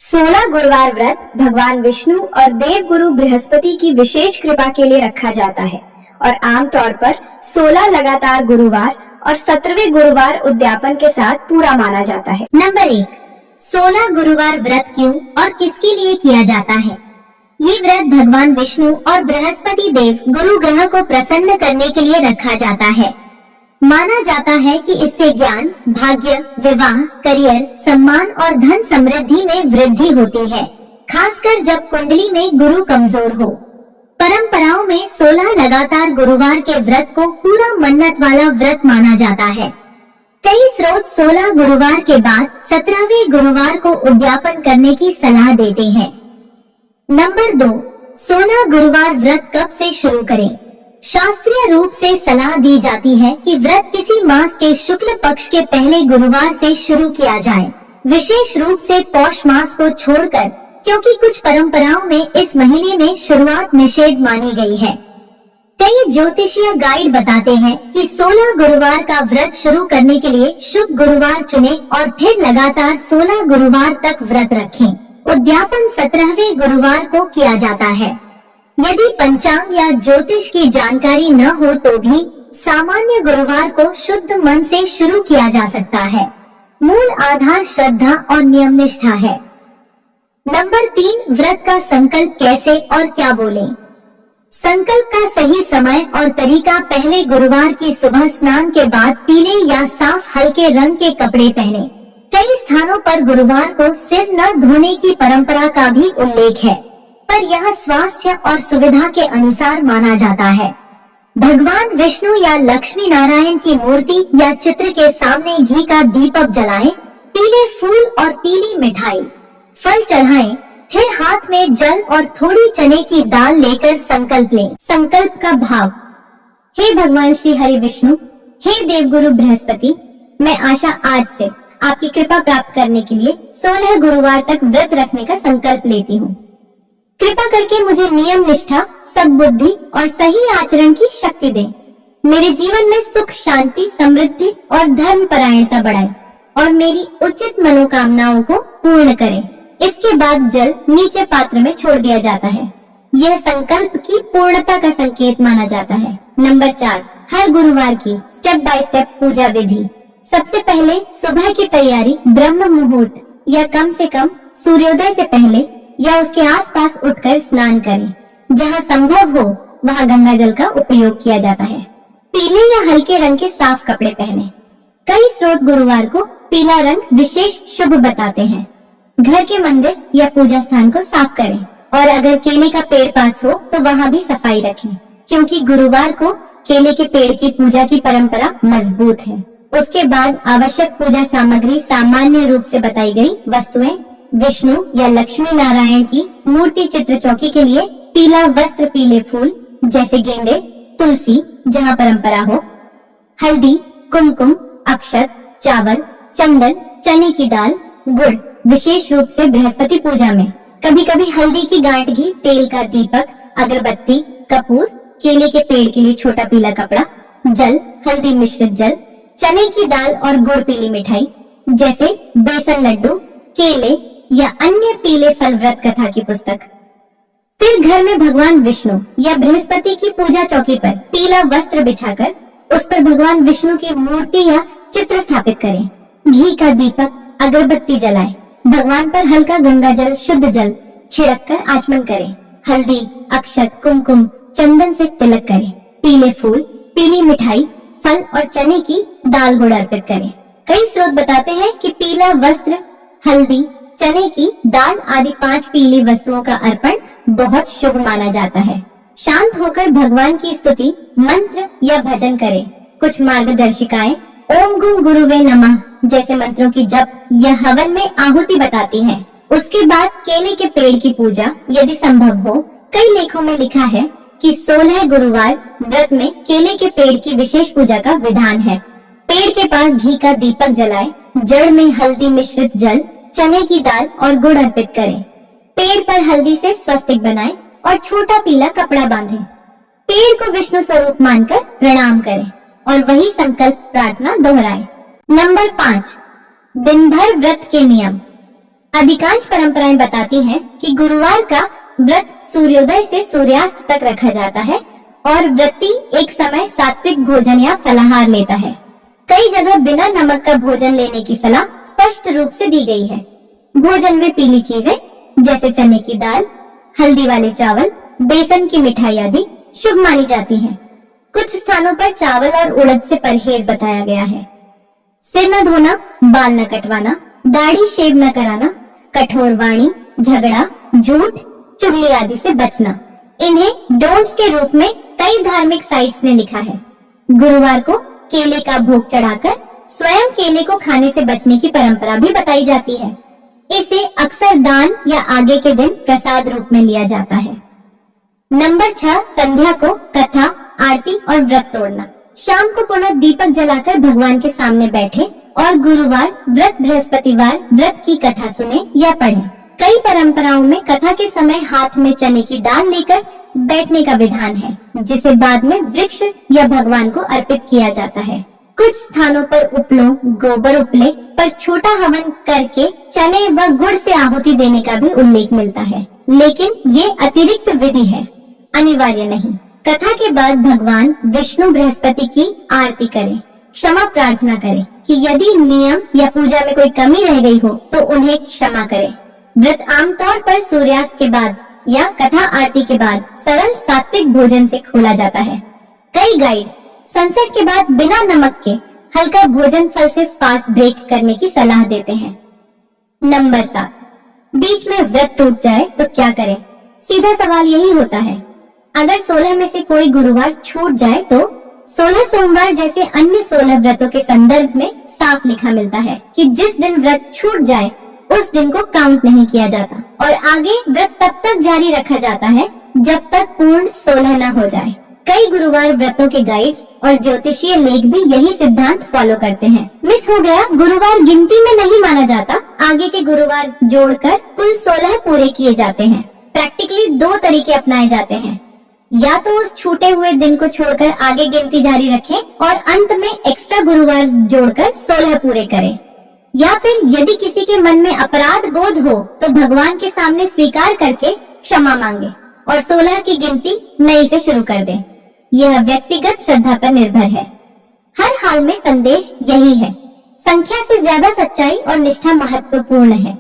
16 गुरुवार व्रत भगवान विष्णु और देव गुरु बृहस्पति की विशेष कृपा के लिए रखा जाता है और आमतौर पर 16 लगातार गुरुवार और 17वें गुरुवार उद्यापन के साथ पूरा माना जाता है। नंबर 1, 16 गुरुवार व्रत क्यों और किसके लिए किया जाता है? ये व्रत भगवान विष्णु और बृहस्पति देव गुरु ग्रह को प्रसन्न करने के लिए रखा जाता है। माना जाता है कि इससे ज्ञान, भाग्य, विवाह, करियर, सम्मान और धन समृद्धि में वृद्धि होती है, खासकर जब कुंडली में गुरु कमजोर हो। परंपराओं में 16 लगातार गुरुवार के व्रत को पूरा मन्नत वाला व्रत माना जाता है। कई स्रोत 16 गुरुवार के बाद 17वें गुरुवार को उद्यापन करने की सलाह देते हैं। नंबर 2, 16 गुरुवार व्रत कब से शुरू करें? शास्त्रीय रूप से सलाह दी जाती है कि व्रत किसी मास के शुक्ल पक्ष के पहले गुरुवार से शुरू किया जाए, विशेष रूप से पौष मास को छोड़कर, क्योंकि कुछ परंपराओं में इस महीने में शुरुआत निषेध मानी गई है। कई ज्योतिषीय गाइड बताते हैं कि 16 गुरुवार का व्रत शुरू करने के लिए शुभ गुरुवार चुनें और फिर लगातार 16 गुरुवार तक व्रत रखें। उद्यापन 17वें गुरुवार को किया जाता है। यदि पंचांग या ज्योतिष की जानकारी न हो तो भी सामान्य गुरुवार को शुद्ध मन से शुरू किया जा सकता है। मूल आधार श्रद्धा और नियम निष्ठा है। नंबर 3, व्रत का संकल्प कैसे और क्या बोलें? संकल्प का सही समय और तरीका: पहले गुरुवार की सुबह स्नान के बाद पीले या साफ हल्के रंग के कपड़े पहने। कई स्थानों पर गुरुवार को सिर न धोने की परंपरा का भी उल्लेख है, पर यह स्वास्थ्य और सुविधा के अनुसार माना जाता है। भगवान विष्णु या लक्ष्मी नारायण की मूर्ति या चित्र के सामने घी का दीपक जलाएं, पीले फूल और पीली मिठाई, फल चढ़ाएं, फिर हाथ में जल और थोड़ी चने की दाल लेकर संकल्प लें। संकल्प का भाव: हे भगवान श्री हरि विष्णु, हे देवगुरु बृहस्पति, मैं आशा आज से आपकी कृपा प्राप्त करने के लिए 16 गुरुवार तक व्रत रखने का संकल्प लेती हूँ। कृपा करके मुझे नियम निष्ठा, सद्बुद्धि और सही आचरण की शक्ति दें। मेरे जीवन में सुख, शांति, समृद्धि और धर्म परायणता बढ़ाएं और मेरी उचित मनोकामनाओं को पूर्ण करें। इसके बाद जल नीचे पात्र में छोड़ दिया जाता है। यह संकल्प की पूर्णता का संकेत माना जाता है। नंबर 4, हर गुरुवार की स्टेप बाय स्टेप पूजा विधि। सबसे पहले सुबह की तैयारी: ब्रह्म मुहूर्त या कम से कम सूर्योदय से पहले या उसके आसपास उठकर स्नान करें। जहां संभव हो वहां गंगा जल का उपयोग किया जाता है। पीले या हल्के रंग के साफ कपड़े पहने। कई स्रोत गुरुवार को पीला रंग विशेष शुभ बताते हैं। घर के मंदिर या पूजा स्थान को साफ करें और अगर केले का पेड़ पास हो तो वहां भी सफाई रखें, क्योंकि गुरुवार को केले के पेड़ की पूजा की परंपरा मजबूत है। उसके बाद आवश्यक पूजा सामग्री: सामान्य रूप से बताई गई वस्तुएं, विष्णु या लक्ष्मी नारायण की मूर्ति चित्र चौकी के लिए पीला वस्त्र, पीले फूल जैसे गेंदे, तुलसी जहां परंपरा हो, हल्दी, कुमकुम, अक्षत, चावल, चंदन, चने की दाल, गुड़, विशेष रूप से बृहस्पति पूजा में कभी कभी हल्दी की गांठ घी, तेल का दीपक, अगरबत्ती, कपूर, केले के पेड़ के लिए छोटा पीला कपड़ा, जल, हल्दी मिश्रित जल, चने की दाल और गुड़, पीली मिठाई जैसे बेसन लड्डू, केले या अन्य पीले फल, व्रत कथा की पुस्तक। फिर घर में भगवान विष्णु या बृहस्पति की पूजा चौकी पर पीला वस्त्र बिछाकर उस पर भगवान विष्णु की मूर्ति या चित्र स्थापित करें। घी का दीपक, अगरबत्ती जलाएं। भगवान पर हल्का गंगा जल, शुद्ध जल छिड़क कर आचमन करें। हल्दी, अक्षत, कुमकुम, चंदन से तिलक करें। पीले फूल, पीली मिठाई, फल और चने की दाल, गुड़ अर्पित करें। कई स्रोत बताते हैं कि पीला वस्त्र, हल्दी, चने की दाल आदि 5 पीली वस्तुओं का अर्पण बहुत शुभ माना जाता है। शांत होकर भगवान की स्तुति, मंत्र या भजन करें। कुछ मार्गदर्शिकाएं ओम गुं गुरुवे नमः जैसे मंत्रों की जप या हवन में आहुति बताती हैं। उसके बाद केले के पेड़ की पूजा यदि संभव हो। कई लेखों में लिखा है कि 16 गुरुवार व्रत में केले के पेड़ की विशेष पूजा का विधान है। पेड़ के पास घी का दीपक जलाएं, जड़ में हल्दी मिश्रित जल, चने की दाल और गुड़ अर्पित करें। पेड़ पर हल्दी से स्वस्तिक बनाएं और छोटा पीला कपड़ा बांधें। पेड़ को विष्णु स्वरूप मानकर प्रणाम करें और वही संकल्प प्रार्थना दोहराएं। नंबर 5, दिन भर व्रत के नियम। अधिकांश परंपराएं बताती हैं कि गुरुवार का व्रत सूर्योदय से सूर्यास्त तक रखा जाता है और व्रती एक समय सात्विक भोजन या फलाहार लेता है। कई जगह बिना नमक का भोजन लेने की सलाह स्पष्ट रूप से दी गई है। भोजन में पीली चीजें जैसे चने की दाल, हल्दी वाले चावल, बेसन की मिठाई आदि शुभ मानी जाती हैं। कुछ स्थानों पर चावल और उड़द से परहेज बताया गया है। सिर न धोना, बाल न कटवाना, दाढ़ी शेव न कराना, कठोर वाणी, झगड़ा, झूठ, चुगली आदि से बचना, इन्हें डोंट्स के रूप में कई धार्मिक साइट्स ने लिखा है। गुरुवार को केले का भोग चढ़ाकर स्वयं केले को खाने से बचने की परंपरा भी बताई जाती है। इसे अक्सर दान या आगे के दिन प्रसाद रूप में लिया जाता है। नंबर 6, संध्या को कथा, आरती और व्रत तोड़ना। शाम को पुनः दीपक जलाकर भगवान के सामने बैठे और गुरुवार व्रत बृहस्पतिवार व्रत की कथा सुने या पढ़े। कई परंपराओं में कथा के समय हाथ में चने की दाल लेकर बैठने का विधान है, जिसे बाद में वृक्ष या भगवान को अर्पित किया जाता है। कुछ स्थानों पर उपलों, गोबर उपले पर छोटा हवन करके चने व गुड़ से आहुति देने का भी उल्लेख मिलता है, लेकिन ये अतिरिक्त विधि है, अनिवार्य नहीं। कथा के बाद भगवान विष्णु बृहस्पति की आरती करें, क्षमा प्रार्थना करें कि यदि नियम या पूजा में कोई कमी रह गई हो तो उन्हें क्षमा करें। व्रत आमतौर पर सूर्यास्त के बाद या कथा आरती के बाद सरल सात्विक भोजन से खोला जाता है। कई गाइड सनसेट के बाद बिना नमक के हल्का भोजन फल से फास्ट ब्रेक करने की सलाह देते हैं। नंबर 7, बीच में व्रत टूट जाए तो क्या करें? सीधा सवाल यही होता है। अगर 16 में से कोई गुरुवार छूट जाए तो 16 सोमवार जैसे अन्य 16 व्रतों के संदर्भ में साफ लिखा मिलता है कि जिस दिन व्रत छूट जाए उस दिन को काउंट नहीं किया जाता और आगे व्रत तब तक जारी रखा जाता है जब तक पूर्ण 16 न हो जाए। कई गुरुवार व्रतों के गाइड्स और ज्योतिषीय लेख भी यही सिद्धांत फॉलो करते हैं। मिस हो गया, गुरुवार गिनती में नहीं माना जाता, आगे के गुरुवार जोड़कर कुल 16 पूरे किए जाते हैं। प्रैक्टिकली 2 तरीके अपनाए जाते हैं, या तो उस छूटे हुए दिन को छोड़कर आगे गिनती जारी रखें और अंत में एक्स्ट्रा गुरुवार जोड़कर 16 पूरे करें, या फिर यदि किसी के मन में अपराध बोध हो तो भगवान के सामने स्वीकार करके क्षमा मांगे और 16 की गिनती नई से शुरू कर दें। यह व्यक्तिगत श्रद्धा पर निर्भर है। हर हाल में संदेश यही है, संख्या से ज्यादा सच्चाई और निष्ठा महत्वपूर्ण है।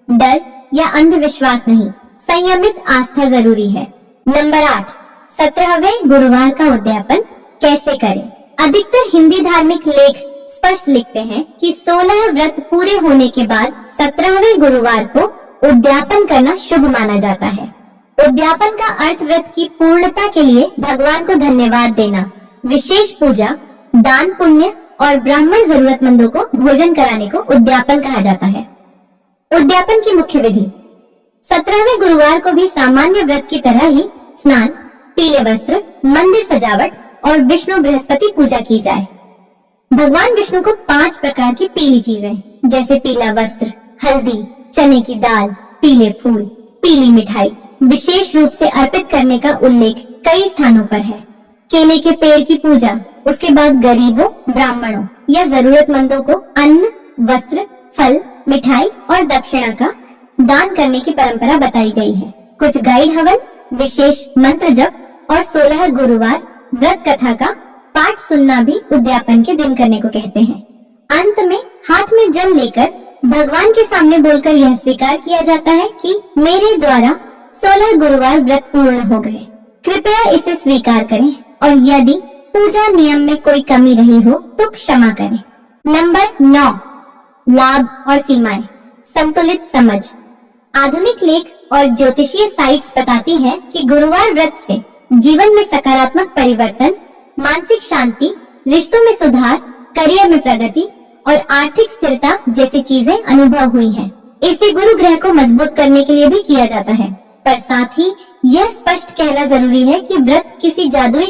डर या अंधविश्वास नहीं, संयमित आस्था जरूरी है। नंबर 8, 17वें गुरुवार का उद्यापन कैसे करें? अधिकतर हिंदी धार्मिक लेख स्पष्ट लिखते हैं कि 16 व्रत पूरे होने के बाद 17वें गुरुवार को उद्यापन करना शुभ माना जाता है। उद्यापन का अर्थ व्रत की पूर्णता के लिए भगवान को धन्यवाद देना, विशेष पूजा, दान पुण्य और ब्राह्मण जरूरतमंदों को भोजन कराने को उद्यापन कहा जाता है। उद्यापन की मुख्य विधि: 17वें गुरुवार को भी सामान्य व्रत की तरह ही स्नान, पीले वस्त्र, मंदिर सजावट और विष्णु बृहस्पति पूजा की जाए। भगवान विष्णु को 5 प्रकार की पीली चीजें जैसे पीला वस्त्र, हल्दी, चने की दाल, पीले फूल, पीली मिठाई विशेष रूप से अर्पित करने का उल्लेख कई स्थानों पर है। केले के पेड़ की पूजा, उसके बाद गरीबों, ब्राह्मणों या जरूरतमंदों को अन्न, वस्त्र, फल, मिठाई और दक्षिणा का दान करने की परंपरा बताई गई है। कुछ गाइड हवन, विशेष मंत्र जप और 16 गुरुवार व्रत कथा का पाठ सुनना भी उद्यापन के दिन करने को कहते हैं। अंत में हाथ में जल लेकर भगवान के सामने बोलकर यह स्वीकार किया जाता है कि मेरे द्वारा 16 गुरुवार व्रत पूर्ण हो गए, कृपया इसे स्वीकार करें और यदि पूजा नियम में कोई कमी रही हो तो क्षमा करें। नंबर 9, लाभ और सीमाएं, संतुलित समझ। आधुनिक लेख और ज्योतिषीय साइट्स बताती हैं कि गुरुवार व्रत से जीवन में सकारात्मक परिवर्तन, मानसिक शांति, रिश्तों में सुधार, करियर में प्रगति और आर्थिक स्थिरता जैसी चीजें अनुभव हुई हैं। इसे गुरु ग्रह को मजबूत करने के लिए भी किया जाता है, पर साथ ही यह स्पष्ट कहना जरूरी है कि व्रत किसी जादुई